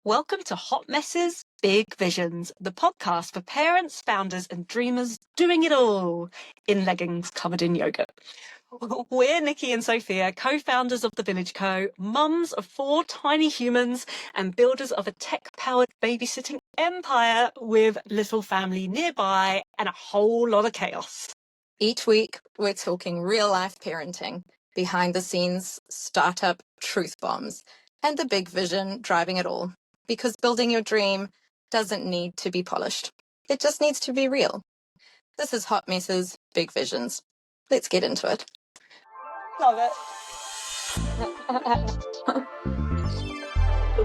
Welcome to Hot Messes, Big Visions, the podcast for parents, founders, and dreamers doing it all in leggings covered in yogurt. We're Nikki and Sophia, co-founders of The Village Co., mums of 4 tiny humans, and builders of a tech-powered babysitting empire with little family nearby and a whole lot of chaos. Each week, we're talking real-life parenting, behind-the-scenes startup truth bombs, and the big vision driving it all. Because building your dream doesn't need to be polished. It just needs to be real. This is Hot Messes, Big Visions. Let's get into it. Love it.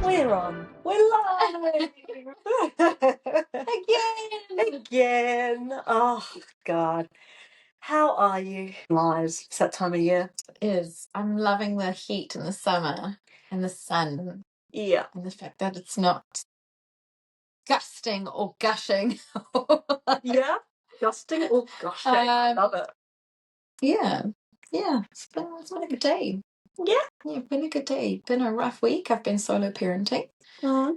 We're on. We're live. Again. Oh, God. How are you, lives? It's that time of year. It is. I'm loving the heat in the summer and the sun. Yeah. And the fact that it's not gusting or gushing. Yeah. Gusting or gushing. Love it. Yeah. It's been a good day. Yeah. Been a good day. Been a rough week. I've been solo parenting. But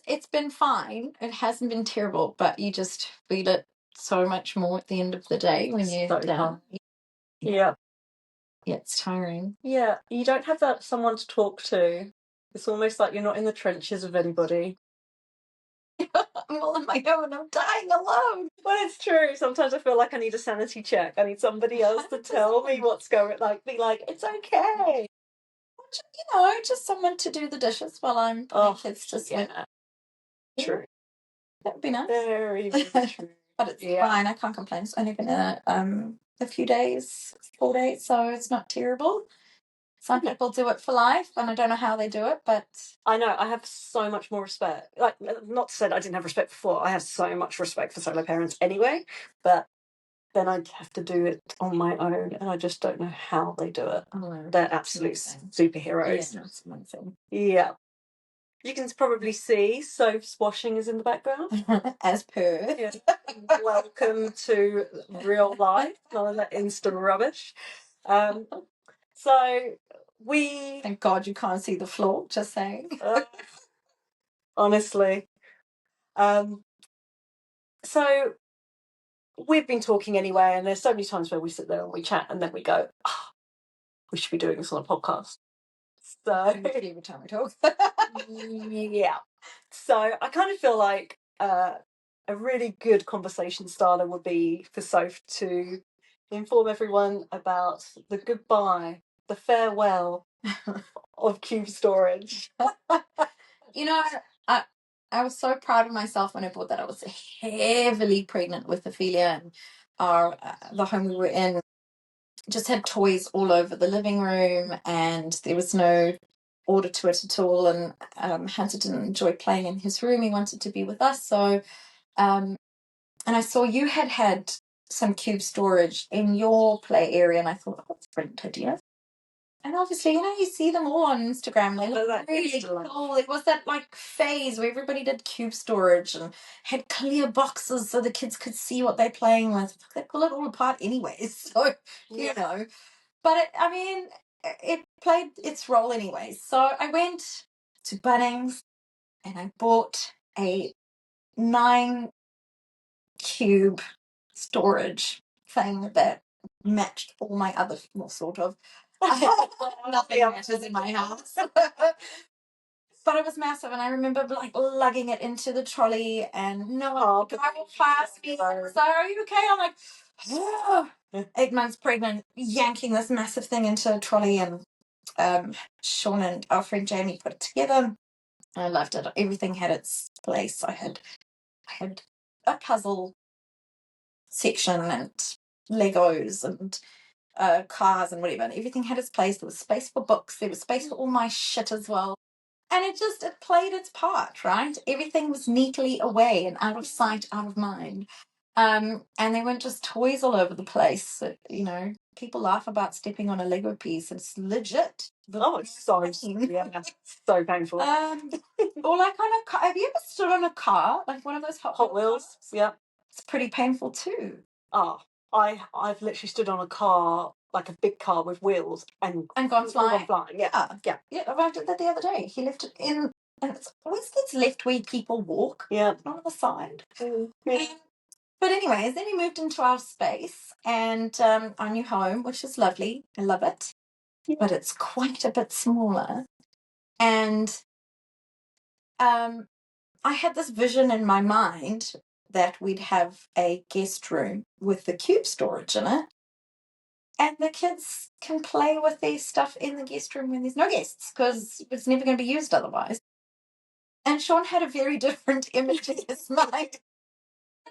it's been fine. It hasn't been terrible, but you just feel it so much more at the end of the day when you're done. Yeah. Yeah, it's tiring. Yeah. You don't have that someone to talk to. It's almost like you're not in the trenches with anybody. I'm all on my own. I'm dying alone. Well, it's true. Sometimes I feel like I need a sanity check. I need somebody else to tell me what's going on. Be like, it's okay. Just someone to do the dishes while I'm putting kids to sleep. Yeah. True. That would be nice. Very, very true. But it's fine. I can't complain. It's only been a few days, 4 days, so it's not terrible. Some people do it for life, and I don't know how they do it, but... I know, I have so much more respect. Like, not to say that I didn't have respect before, I have so much respect for solo parents anyway, but then I'd have to do it on my own, and I just don't know how they do it. Oh, they're absolute superheroes. Yeah, that's one thing. Yeah. You can probably see Soph's washing is in the background. As per. Yeah. Welcome to real life, none of that instant rubbish. So we... Thank God you can't see the floor, just saying. Honestly. So we've been talking anyway, and there's so many times where we sit there and we chat, and then we go, oh, we should be doing this on a podcast. So every time we talk. Yeah. So I kind of feel like a really good conversation starter would be for Soph to inform everyone about the goodbye, the farewell of cube storage. I was so proud of myself when I bought that. I was heavily pregnant with Ophelia, and the home we were in just had toys all over the living room, and there was no order to it at all. And Hunter didn't enjoy playing in his room. He wanted to be with us. So, and I saw you had some cube storage in your play area, and I thought, oh, that's a brilliant idea. And obviously, you see them all on Instagram. They look really cool. It was that phase where everybody did cube storage and had clear boxes so the kids could see what they're playing with. They pull it all apart anyways. So, But it played its role anyways. So I went to Bunnings and I bought a 9 cube storage thing that matched all my other, well, sort of. Nothing matches in my house. But it was massive, and I remember lugging it into the trolley, and no guy will pass me. So, are you okay? I'm like, oh, 8 months pregnant, yanking this massive thing into a trolley, and Sean and our friend Jamie put it together. I loved it. Everything had its place. I had a puzzle section and Legos and cars and whatever, and everything had its place. There was space for books, there was space for all my shit as well, and it played its part, right? Everything was neatly away and out of sight, out of mind, and there weren't just toys all over the place. People laugh about stepping on a Lego piece. It's legit. It's so so painful. Or have you ever stood on a car, like one of those Hot Wheels cars? Yeah, it's pretty painful too. I've literally stood on a car like a big car with wheels and gone flying. Yeah. I arrived at that the other day. He left it in, and it's always gets left where people walk. Yeah. Not on the side. Yeah. But anyways, then we moved into our space and our new home, which is lovely. I love it. Yeah. But it's quite a bit smaller. And I had this vision in my mind that we'd have a guest room with the cube storage in it. And the kids can play with their stuff in the guest room when there's no guests, because it's never going to be used otherwise. And Sean had a very different image in his mind.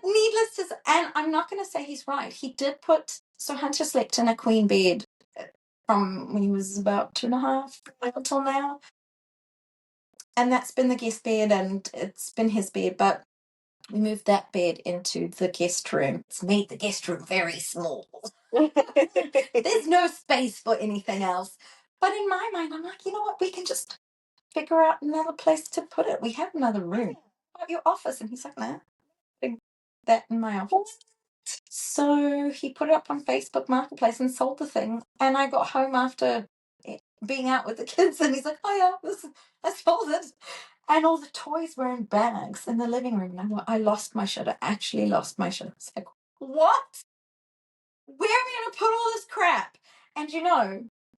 Needless to say, and I'm not going to say he's right. He did so Hunter slept in a queen bed from when he was about 2.5 until now. And that's been the guest bed, and it's been his bed, but we moved that bed into the guest room. It's made the guest room very small. There's no space for anything else. But in my mind, I'm like, you know what? We can just figure out another place to put it. We have another room. What about your office? And he's like, nah, put that in my office. So he put it up on Facebook Marketplace and sold the thing. And I got home after being out with the kids, and he's like, oh yeah, I sold it. And all the toys were in bags in the living room. And I lost my shit. I actually lost my shit. I was like, what? Where are we going to put all this crap? And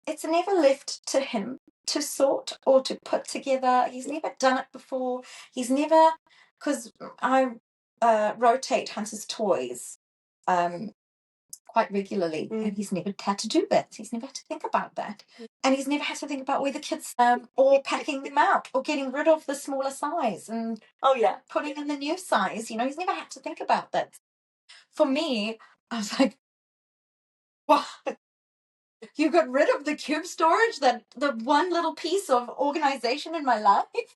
it's never left to him to sort or to put together. He's never done it before. He's never, because I rotate Hunter's toys quite regularly, and he's never had to do that. He's never had to think about that. And he's never had to think about where the kids or packing them out or getting rid of the smaller size and putting in the new size. He's never had to think about that. For me, I was like, what? You got rid of the cube storage, the one little piece of organization in my life?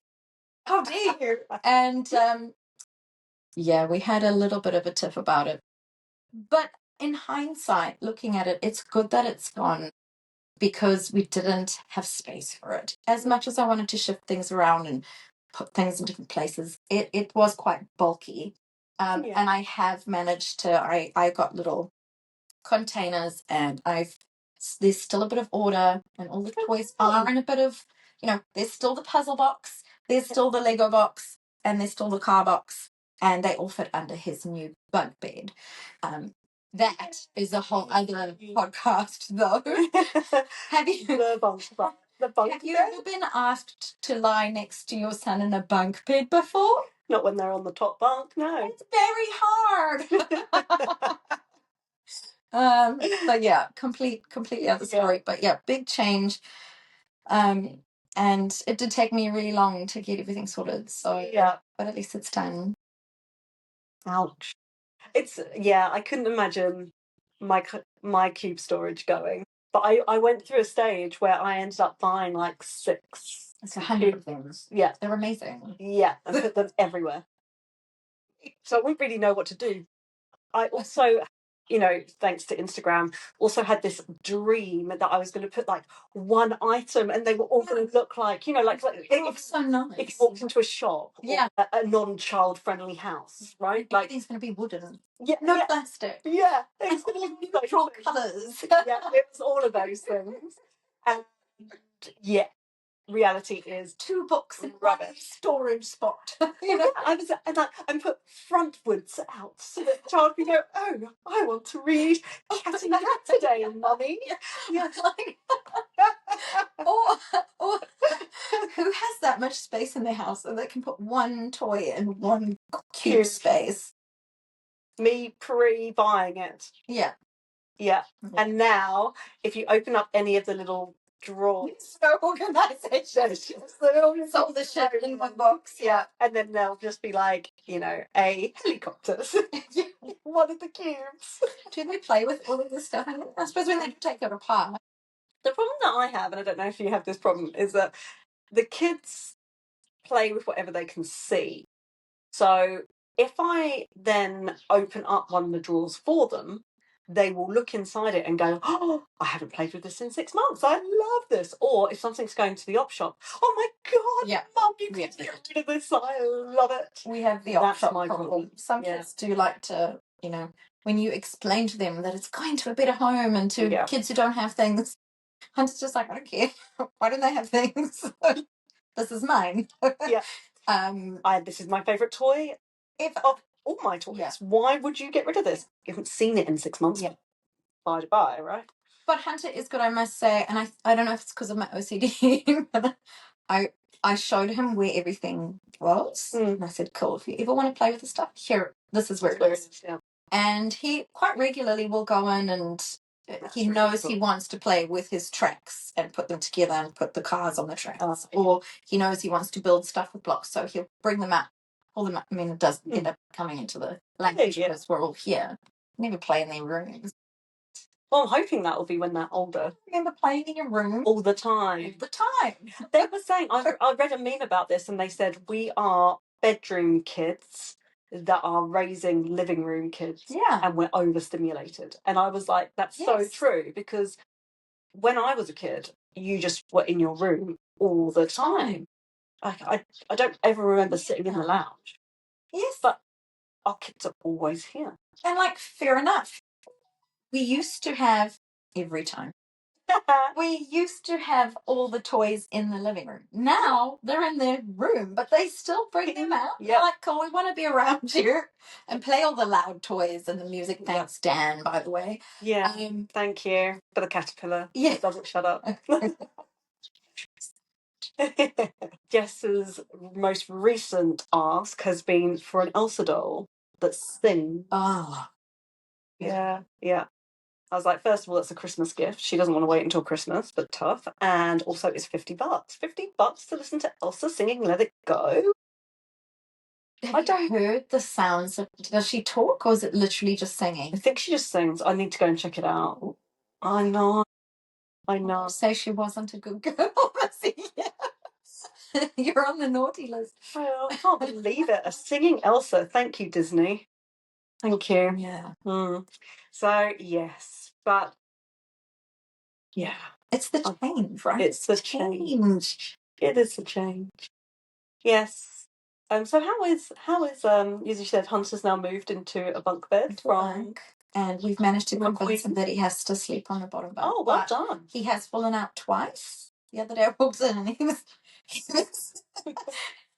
How dare you? And we had a little bit of a tiff about it. But in hindsight, looking at it, it's good that it's gone, because we didn't have space for it. As much as I wanted to shift things around and put things in different places, it was quite bulky. And I have managed to, I got little containers, and there's still a bit of order, and all the toys are in a bit of, there's still the puzzle box, there's still the Lego box, and there's still the car box, and they all fit under his new bunk bed. That is a whole other podcast, though. Have you ever been asked to lie next to your son in a bunk bed before? Not when they're on the top bunk, no. It's very hard. But yeah, completely other story. But yeah, big change. And it did take me really long to get everything sorted. So but at least it's done. Ouch. I couldn't imagine my cube storage going. But I went through a stage where I ended up buying like 6. It's 100 things. Yeah. They're amazing. Yeah, and put them everywhere. So I wouldn't really know what to do. I also, thanks to Instagram, also had this dream that I was going to put like one item, and they were all going to look like, like it's so nice. If you walked into a shop, or a non-child friendly house, right? Like everything's going to be wooden. Yeah, no plastic. Yeah, it's all neutral colours. Yeah, it was all of those things, and reality is 2 books in one storage spot. I put frontwards out so that the child can go, oh, I want to read Cat in the Hat today, Mummy. Or who has that much space in their house and they can put one toy in one cube space? Me pre-buying it. Yeah. And now, if you open up any of the little drawers, no organisation. Sold the shit in one box. Yeah. And then they'll just be like, a helicopter. One of the cubes. Do they play with all of this stuff? I suppose when they take it apart. The problem that I have, and I don't know if you have this problem, is that the kids play with whatever they can see. So if I then open up one of the drawers for them, they will look inside it and go, oh, I haven't played with this in 6 months. I love this. Or if something's going to the op shop, oh my God, Mum, you can get rid of this. I love it. We have the op shop problem. Some kids do like to, when you explain to them that it's going to a better home and to kids who don't have things, Hunter's just like, I don't care. Why don't they have things? This is mine. Yeah. This is my favourite toy of all my toys. Yeah. Why would you get rid of this? You haven't seen it in 6 months. Yeah. Bye, right? But Hunter is good, I must say, and I don't know if it's because of my OCD, but I showed him where everything was, and I said, cool, if you ever want to play with the stuff, here, this is where it is. Yeah. And he quite regularly will go in and he knows he wants to play with his tracks and put them together and put the cars on the tracks. Or he knows he wants to build stuff with blocks, so he'll bring them out, pull them up. I mean, it does end up coming into the language because we're all here. Never play in their rooms. Well, I'm hoping that will be when they're older. Remember playing in your room? All the time. They were saying, I read a meme about this and they said, we are bedroom kids that are raising living room kids. Yeah. And we're overstimulated. And I was like, that's so true, because when I was a kid, you just were in your room all the time. I don't ever remember sitting in the lounge. Yes. But our kids are always here. And fair enough. We used to have every time. We used to have all the toys in the living room. Now they're in their room, but they still bring them out. Yep. They're like, cool, we want to be around here and play all the loud toys and the music. Thanks, Dan, by the way. Yeah. Thank you for the caterpillar. Yeah. It doesn't shut up. Jess's most recent ask has been for an Elsa doll that sings. Oh. Yeah. I was like, first of all, it's a Christmas gift. She doesn't want to wait until Christmas, but tough. And also, it's $50. $50 to listen to Elsa singing Let It Go. Have you heard the sounds of... Does she talk, or is it literally just singing? I think she just sings. I need to go and check it out. I know. Say she wasn't a good girl. You're on the naughty list. Well, I can't believe it. A singing Elsa. Thank you, Disney. Thank you. Yeah. So, yes. But, yeah. It's the change, right? It's the change. It is the change. Yes. So how is as you said, Hunter's now moved into a bunk bed and we've managed to convince him that he has to sleep on the bottom bunk. Oh, well done. He has fallen out twice. The other day I walked in and he was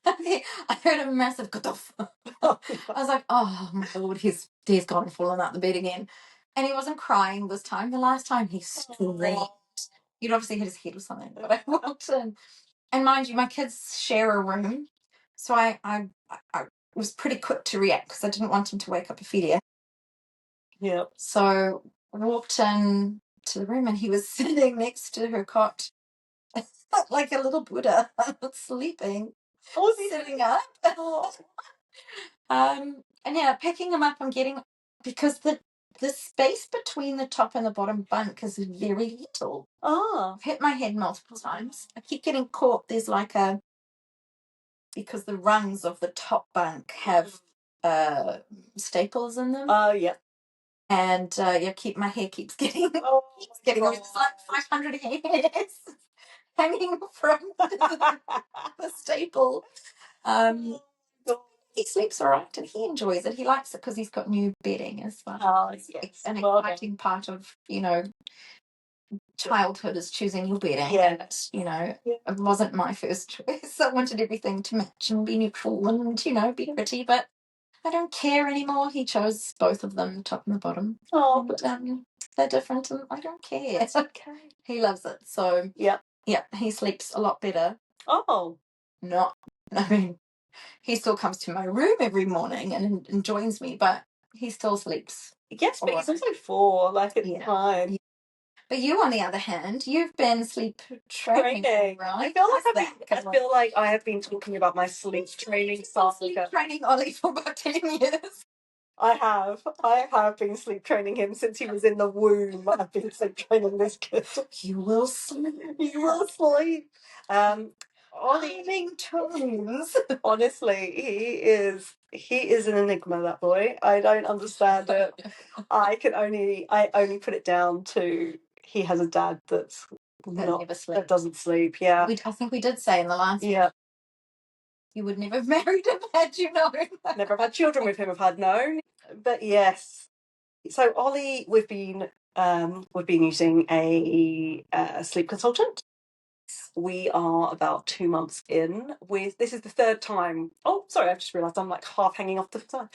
I heard a massive cutoff. I was like, oh my Lord, he's gone and fallen out the bed again. And he wasn't crying this time. The last time he screamed. He'd obviously hit his head or something. But I walked in. And mind you, my kids share a room. So I was pretty quick to react because I didn't want him to wake up Ophelia. Yeah. So I walked in to the room and he was sitting next to her cot like a little Buddha sleeping. Oh, sitting up. And yeah, picking him up and getting, because the space between the top and the bottom bunk is very little. Oh. I've hit my head multiple times. I keep getting caught. There's because the rungs of the top bunk have staples in them. Oh, yeah. And my hair keeps getting it's like 500 hairs hanging from the staple. He sleeps all right and he enjoys it. He likes it because he's got new bedding as well. Oh, yes. It's an exciting part of, childhood is choosing your bedding. Yeah. And, it wasn't my first choice. I wanted everything to match and be neutral and, be pretty, but I don't care anymore. He chose both of them, the top and the bottom. Oh, and, they're different and I don't care. It's okay. He loves it. So, yeah, he sleeps a lot better. Oh. He still comes to my room every morning and joins me, but he still sleeps. Yes, but he's also 4. It's fine. Yeah. But you, on the other hand, you've been sleep training, right? I feel like I have been talking about my sleep training training Ollie for about 10 years. I have been sleep training him since he was in the womb. I've been sleep training this kid. You will sleep. Ollie tones. Honestly, he is an enigma, that boy. I don't understand it. I only put it down to he has a dad that doesn't sleep. Yeah. I think we did say in the last one. You would never have married him had you known. Never have had children with him if I'd known. But yes. So Ollie, we've been using a sleep consultant. We are about 2 months in. This is the third time. Oh, sorry, I've just realised I'm like half hanging off the side.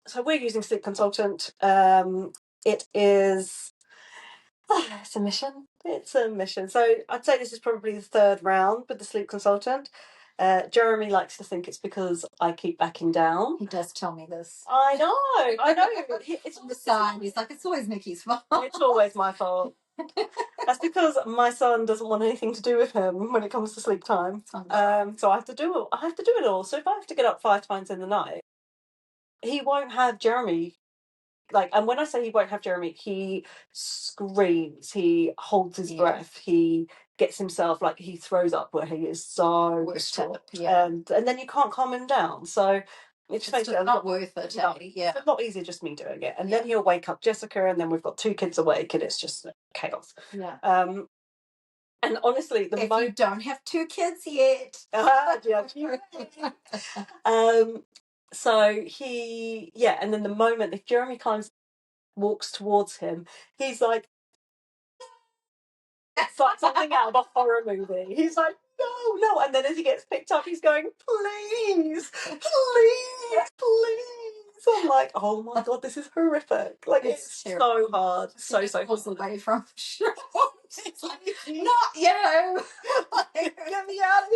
So we're using sleep consultant. It is. It's a mission. It's a mission. So I'd say this is probably the third round with the sleep consultant. Jeremy likes to think it's because I keep backing down. He does tell me this. I know. It's on the side. He's like, it's always Nikki's fault. It's always my fault. That's because my son doesn't want anything to do with him when it comes to sleep time. So I have to do it all. So if I have to get up 5 times in the night, he won't have Jeremy. And when I say he won't have Jeremy, he screams, he holds his breath, he gets himself, he throws up where he is so distraught. And then you can't calm him down. So it's not worth it. It's a lot easier just me doing it. And then he'll wake up Jessica, and then we've got 2 kids awake, and it's just chaos. Yeah. And honestly, if you don't have 2 kids yet. So and then the moment if Jeremy walks towards him, he's like, it's like something out of a horror movie. He's like, no, and then as he gets picked up, he's going, please. I'm like, oh my god, this is horrific. It's so hard. So pulls away from it's like, not you. Get me out of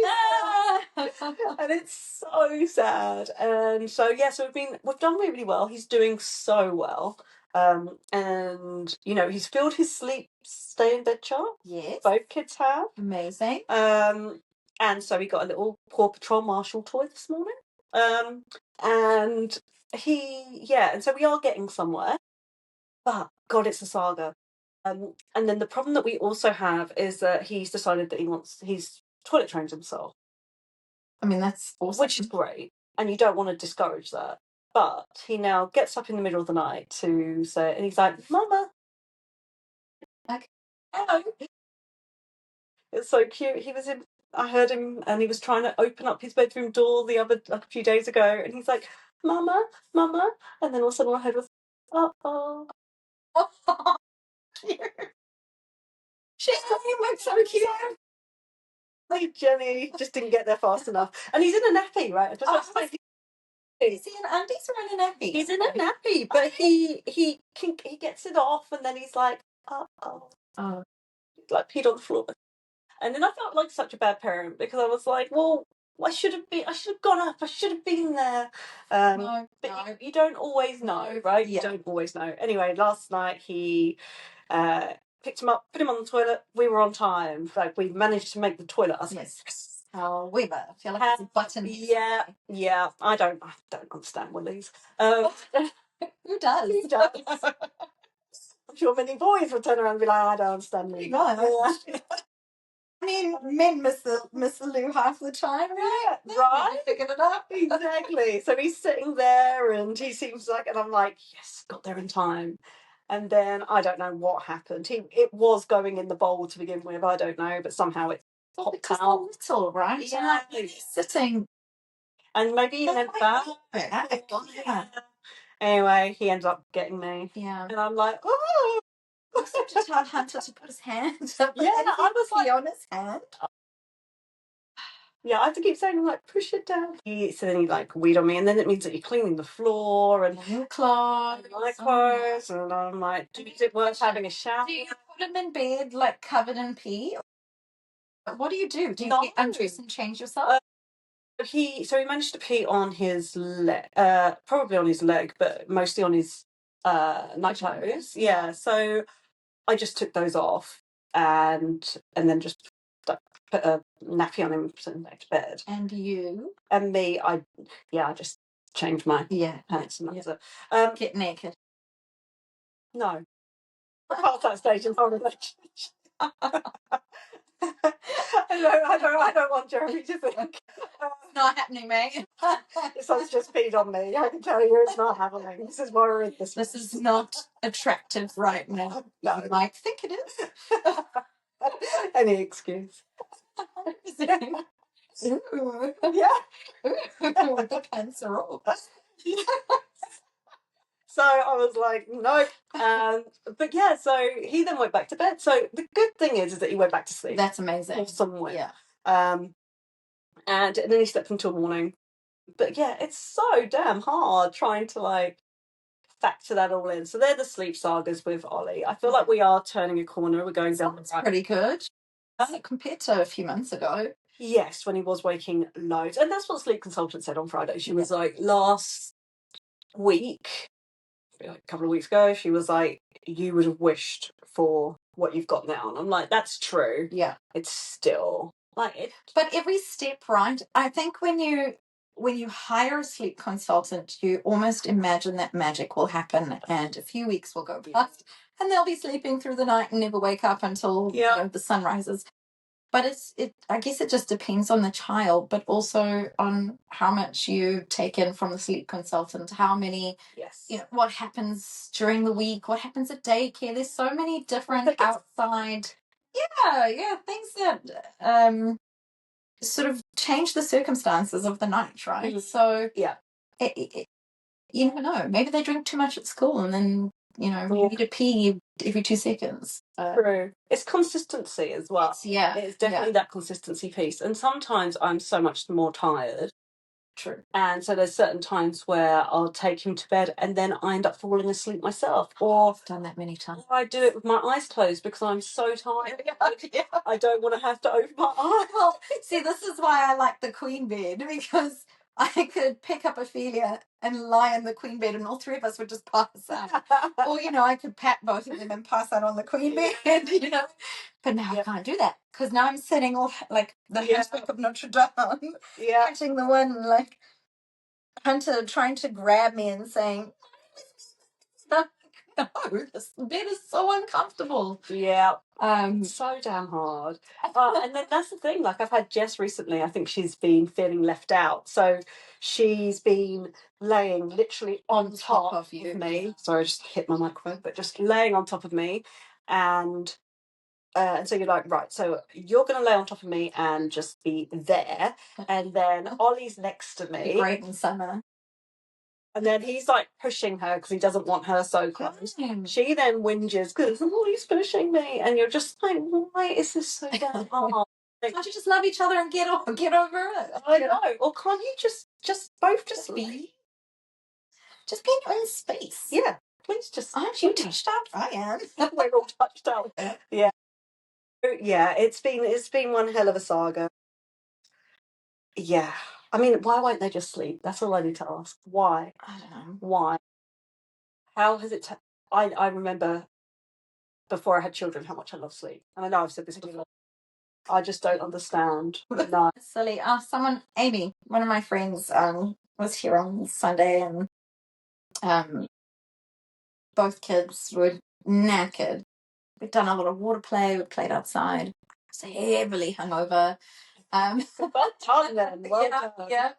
here. And it's so sad. And so so we've done really well. He's doing so well. And he's filled his stay in bed chart. Yes. Both kids have. Amazing. And so we got a little Paw Patrol Marshall toy this morning. And and so we are getting somewhere. But God, it's a saga. And then the problem that we also have is that he's decided that he's toilet trained himself. I mean, that's awesome. Which is great. And you don't want to discourage that. But he now gets up in the middle of the night to say, and he's like, Mama. Okay. Hello. It's so cute. I heard him, and he was trying to open up his bedroom door a few days ago, and he's like, Mama, and then all of a sudden I heard was, uh-oh. Cute. She looks so cute. Like Jenny just didn't get there fast enough, and he's in a nappy, right? Is he in undies or in a nappy? He's in a nappy, but he gets it off, and then he's like, uh-oh. Like peed on the floor. And then I felt like such a bad parent because I was like, well, I should have gone up. I should have been there. But you don't always know, right? Yeah. You don't always know. Anyway, last night he picked him up, put him on the toilet. We were on time. We managed to make the toilet. I was like, yes. Oh, we were. I feel like there's a button. Yeah. I don't understand Willies. Who does? Who does? I'm sure many boys will turn around and be like, I don't understand me. I mean, men miss the loo half the time, right? Yeah, right? Figured it out. Exactly. So he's sitting there, and he seems like, and I'm like, yes, got there in time. And then I don't know what happened. It was going in the bowl to begin with. I don't know, but somehow it popped out. Little, right? Yeah, sitting. And maybe he went back. Yeah. Anyway, he ends up getting me. Yeah. And I'm like, oh. To tell Hunter to put his hand up. Yeah, I was like on his hand. Yeah, I have to keep saying, like, push it down. So then he weed on me, and then it means that you're cleaning the floor and your clothes. My clothes, and I'm like, is it worth having a shower? Do you put him in bed covered in pee? What do you do? Do you get undress and change yourself? He managed to pee on his leg, probably on his leg, but mostly on his night clothes. Yeah, so I just took those off and then just put a nappy on him, sent him back to bed. And you? And me, I just changed my pants and that's it. Get naked? No. I passed that stage in our relationship. I don't want Jeremy to think. Not happening, mate. Son's just peed on me. I can tell you it's not happening. This is why we're in this. This is not attractive right now. No. You might think it is. Any excuse. Yeah. With the pants are off. So I was like, nope. But yeah, so he then went back to bed. So the good thing is that he went back to sleep. That's amazing. Somewhere. Yeah. And then he slept until morning. But yeah, it's so damn hard trying to like factor that all in. So they're the sleep sagas with Ollie. I feel like we are turning a corner. We're going down the right. Pretty good. Compared to a few months ago. Yes, when he was waking loads. And that's what the sleep consultant said on Friday. She was like, last week, like a couple of weeks ago, she was like, you would have wished for what you've got now. And I'm like, that's true. Yeah. It's still like it. But every step, right? I think when you hire a sleep consultant, you almost imagine that magic will happen and a few weeks will go past and they'll be sleeping through the night and never wake up until the sun rises. But I guess it just depends on the child, but also on how much you take in from the sleep consultant, how many, what happens during the week, what happens at daycare. There's so many different outside, things that sort of change the circumstances of the night, right? Mm-hmm. So you never know. Maybe they drink too much at school and then you need to pee every 2 seconds. True. It's consistency as well. It's definitely that consistency piece. And sometimes I'm so much more tired. True. And so there's certain times where I'll take him to bed and then I end up falling asleep myself. Or I've done that many times. I do it with my eyes closed because I'm so tired. I don't want to have to open my eyes. Well, see, this is why I like the queen bed, because I could pick up Ophelia and lie in the queen bed and all three of us would just pass out. Or, I could pat both of them and pass out on the queen bed, But now I can't do that because now I'm sitting off like the Hunchback of Notre Dame, catching the one like Hunter trying to grab me and saying, no, this bed is so uncomfortable. Yeah. So damn hard. And then that's the thing, like I've had Jess recently, I think she's been feeling left out. So she's been laying literally on top of me. Sorry, I just hit my microphone, but just laying on top of me. And so you're like, right, so you're going to lay on top of me and just be there. And then Ollie's next to me. Great in summer. And then he's like pushing her because he doesn't want her so close. She then whinges because he's pushing me, and you're just like, why is this so damn hard? Can't you just love each other and get over it? I know. Or can't you just both just be? Just be in your own space. Yeah. Please just. Aren't you touched out? I am. We're all touched out. Yeah. Yeah. It's been one hell of a saga. Yeah. I mean, why won't they just sleep? That's all I need to ask. Why? I don't know. Why? How has it... I remember before I had children how much I love sleep. And I know I've said this before. I just don't understand. No. Silly. Amy, one of my friends, was here on Sunday and both kids were knackered. We'd done a lot of water play, we played outside. I was heavily hungover. Well done then. Well done. Yeah.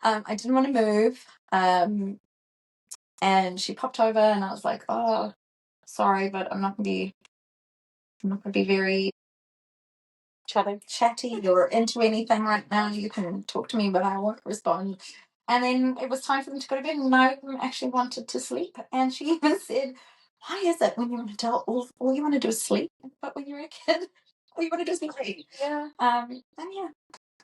I didn't want to move. And she popped over and I was like, oh, sorry, but I'm not gonna be very chatty or into anything right now. You can talk to me, but I won't respond. And then it was time for them to go to bed, and none of them actually wanted to sleep. And she even said, why is it when you're an adult, all you want to do is sleep, but when you're a kid, all you want to do is be sleep? Yeah. And yeah,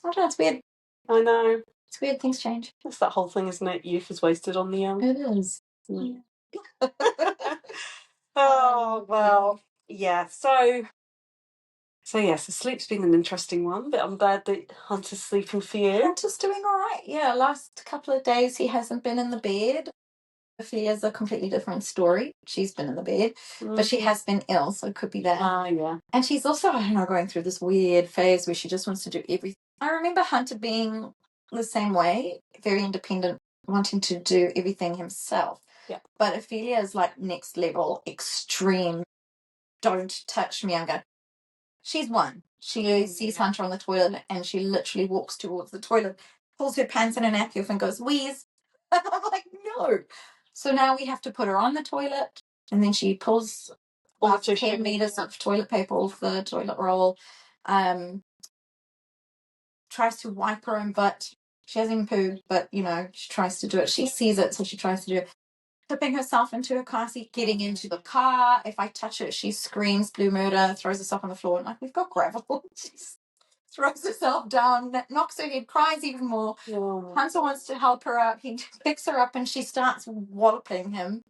I don't know, it's weird. I know. It's weird, things change. It's that whole thing, isn't it? Youth is wasted on the young. It is. Yeah. Oh, well, yeah. So yes, the sleep's been an interesting one, but I'm glad that Hunter's sleeping for you. Hunter's doing all right. Yeah, last couple of days he hasn't been in the bed. Ophelia's a completely different story. She's been in the bed, but she has been ill, so it could be that. Yeah. And she's also, I don't know, going through this weird phase where she just wants to do everything. I remember Hunter being the same way, very independent, wanting to do everything himself. Yeah. But Ophelia is like next level, extreme. Don't touch me. I'm going. She's one. She sees Hunter on the toilet and she literally walks towards the toilet, pulls her pants and her nappy off and goes, wheeze. And I'm like, no. So now we have to put her on the toilet and then she pulls about 10 meters of toilet paper off the toilet roll, tries to wipe her own butt. She hasn't even pooed, but, she tries to do it. She sees it, so she tries to do it. tipping herself into her car seat, getting into the car. If I touch it, she screams blue murder, throws herself on the floor. And like, we've got gravel. She throws herself down, knocks her head, cries even more. Hunter wants to help her up. He picks her up and she starts walloping him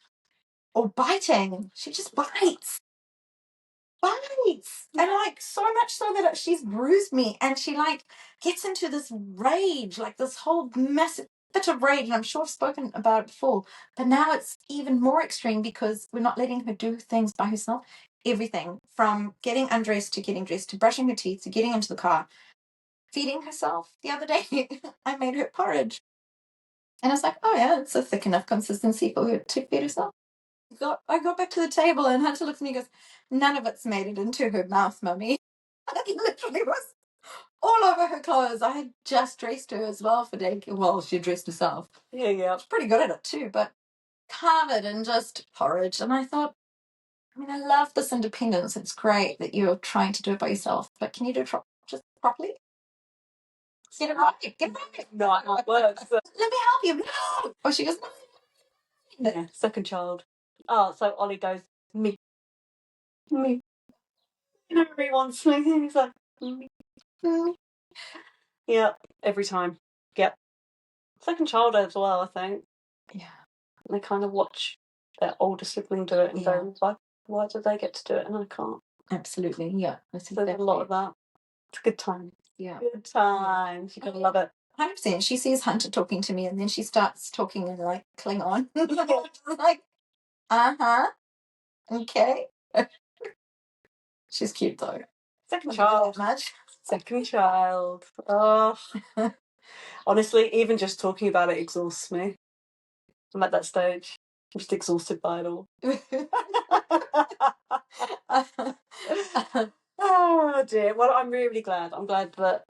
or biting. She just bites. And like so much so that she's bruised me, and she like gets into this rage, like this whole massive bit of rage. And I'm sure I've spoken about it before, but now it's even more extreme because we're not letting her do things by herself. Everything from getting undressed to getting dressed to brushing her teeth to getting into the car, feeding herself. The other day I made her porridge, and I was like, oh yeah, it's a thick enough consistency for her to feed herself. I got back to the table and Hunter looks at me and goes, none of it's made it into her mouth, Mummy. It literally was all over her clothes. I had just dressed her as well for daycare. Well, she dressed herself. Yeah. I was pretty good at it too, but covered in just porridge. And I thought, I mean, I love this independence. It's great that you're trying to do it by yourself, but can you do it just properly? Get it right. Get it right. No, it not works. Let me help you. No. Oh, she goes, no. Yeah, second child. Oh, so Ollie goes, me. You know, he wants me. He's like, me. Yeah, every time. Yep. Second child as well, I think. Yeah. They kind of watch their older sibling do it and go, why do they get to do it and I can't? Absolutely, yeah. There's a lot of that. It's a good time. Yeah. Good times. You're going to love it. 100%. She sees Hunter talking to me and then she starts talking in like Klingon. Like, uh-huh. Okay. She's cute though. Second child. Much. Second child. Oh. Honestly, even just talking about it exhausts me. I'm at that stage. I'm just exhausted by it all. Oh dear. Well, I'm really glad. I'm glad that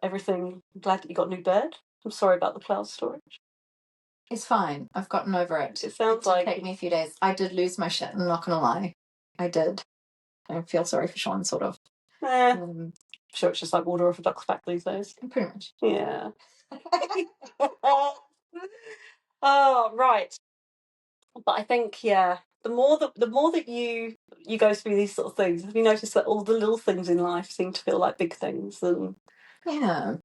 you got a new bed. I'm sorry about the cloud storage. It's fine. I've gotten over it. It sounds like it took me a few days. I did lose my shit, I'm not gonna lie. I did. I feel sorry for Sean, sort of. I'm sure it's just like water off a duck's back these days. Pretty much. Yeah. Oh, right. But I think, the more that you go through these sort of things, have you noticed that all the little things in life seem to feel like big things? And yeah,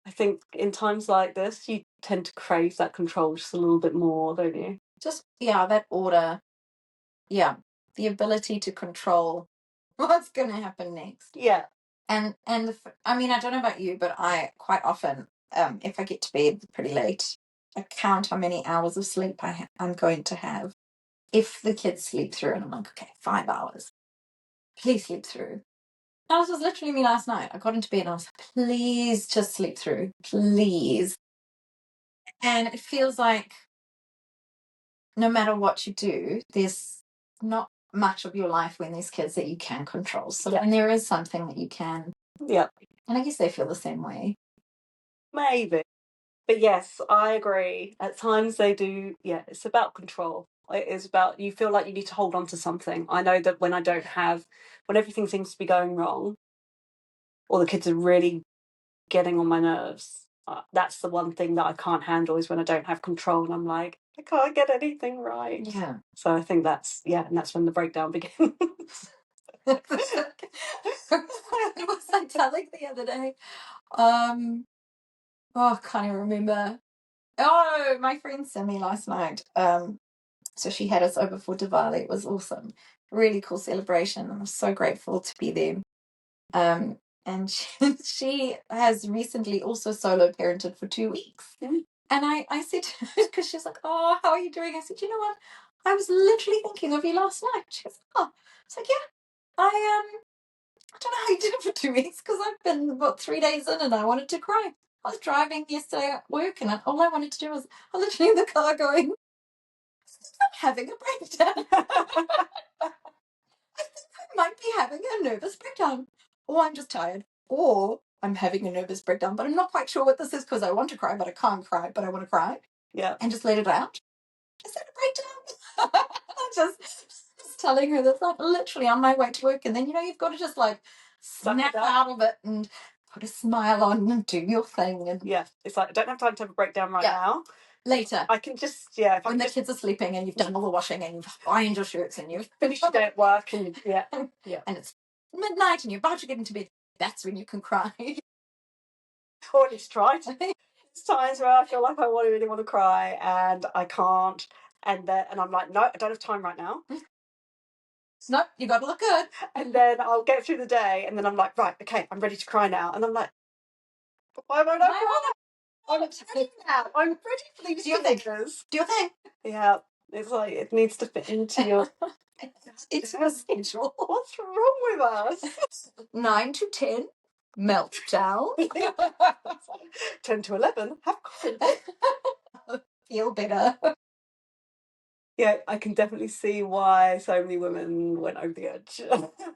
I think in times like this, you tend to crave that control just a little bit more, don't you? Just that order. Yeah, the ability to control what's going to happen next. Yeah, and I mean, I don't know about you, but I quite often, if I get to bed pretty late, I count how many hours of sleep I'm going to have. If the kids sleep through, and I'm like, okay, 5 hours, please sleep through. That was literally me last night. I got into bed and I was like, please just sleep through, please. And it feels like no matter what you do, there's not much of your life when there's kids that you can control. So when there is something that you can, and I guess they feel the same way. Maybe. But yes, I agree. At times they do, it's about control. It is about, you feel like you need to hold on to something. I know that when everything seems to be going wrong, or the kids are really getting on my nerves, that's the one thing that I can't handle is when I don't have control and I'm like, I can't get anything right. Yeah. So I think and that's when the breakdown begins. What was I telling the other day? I can't even remember. Oh, my friend sent me last night. So she had us over for Diwali. It was awesome. Really cool celebration. I'm so grateful to be there. And she has recently also solo parented for 2 weeks. Mm-hmm. And I said, because she's like, oh, how are you doing? I said, you know what? I was literally thinking of you last night. She goes, oh. It's like, I don't know how you did it for 2 weeks because I've been about 3 days in and I wanted to cry. I was driving yesterday at work and all I wanted to do was I was literally in the car going, I'm having a breakdown. I might be having a nervous breakdown. Or I'm just tired. Or I'm having a nervous breakdown, but I'm not quite sure what this is because I want to cry, but I can't cry, but I want to cry. Yeah. And just let it out. Is that a breakdown? I'm just telling her that's like literally on my way to work. And then, you've got to just like snap out of it and put a smile on and do your thing. And it's like, I don't have time to have a breakdown right now. Later. I can just, yeah. If When the kids are sleeping and you've done all the washing and you've ironed your shirts and you've finished your day at work and yeah. And it's midnight and you're about to get into bed, that's when you can cry. Or at least try to. There's times where I feel like I really want to cry and I can't. And I'm like, no, I don't have time right now. No, you got to look good. And then I'll get through the day and then I'm like, right, okay, I'm ready to cry now. And I'm like, why am I not crying? I'm ready now. I'm ready for these behaviors. Do your thing. Yeah. It's like, it needs to fit into your... It's essential. What's wrong with us? 9 to 10, meltdown. 10 to 11, have coffee. Feel better. Yeah, I can definitely see why so many women went over the edge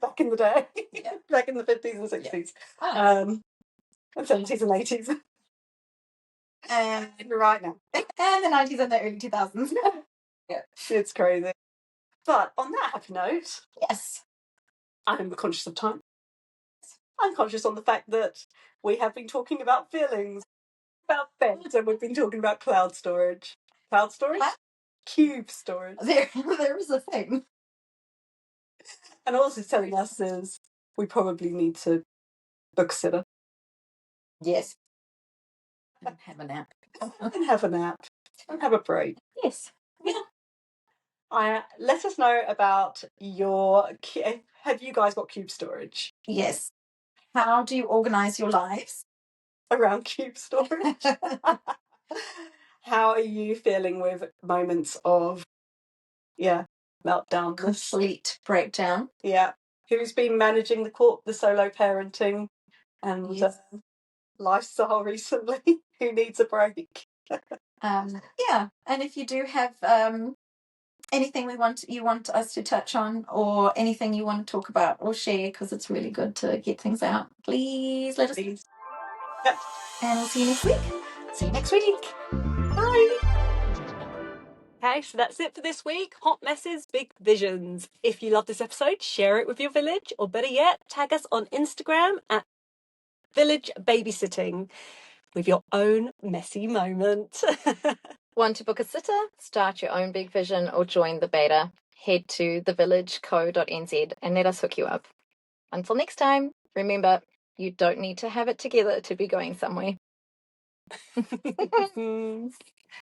back in the day. Yeah. Back in the 50s and 60s. Yeah. And 70s and 80s. And right now. And the 90s and the early 2000s. Yeah, it's crazy. But on that happy note, yes, I'm conscious of time. I'm conscious on the fact that we have been talking about feelings, about beds, and we've been talking about cloud storage. Cloud storage? Cube storage. There is a thing. And all this is telling us is we probably need to book a sitter. Yes. And have a nap. And have a nap. And have a break. Yes. Yeah. Let us know about your... Have you guys got cube storage? Yes. How do you organise your lives? Around cube storage? How are you feeling with moments of, meltdown? Complete breakdown. Yeah. Who's been managing the solo parenting and lifestyle recently? Who needs a break? Yeah. And if you do have anything you want us to touch on or anything you want to talk about or share, because it's really good to get things out, please let us know. Yep. And we'll see you next week. See you next week. Bye. Okay, so that's it for this week. Hot messes, big visions. If you love this episode, share it with your village, or better yet, tag us on Instagram at Village Babysitting with your own messy moment. Want to book a sitter? Start your own big vision or join the beta. Head to thevillage.co.nz and let us hook you up. Until next time, remember, you don't need to have it together to be going somewhere.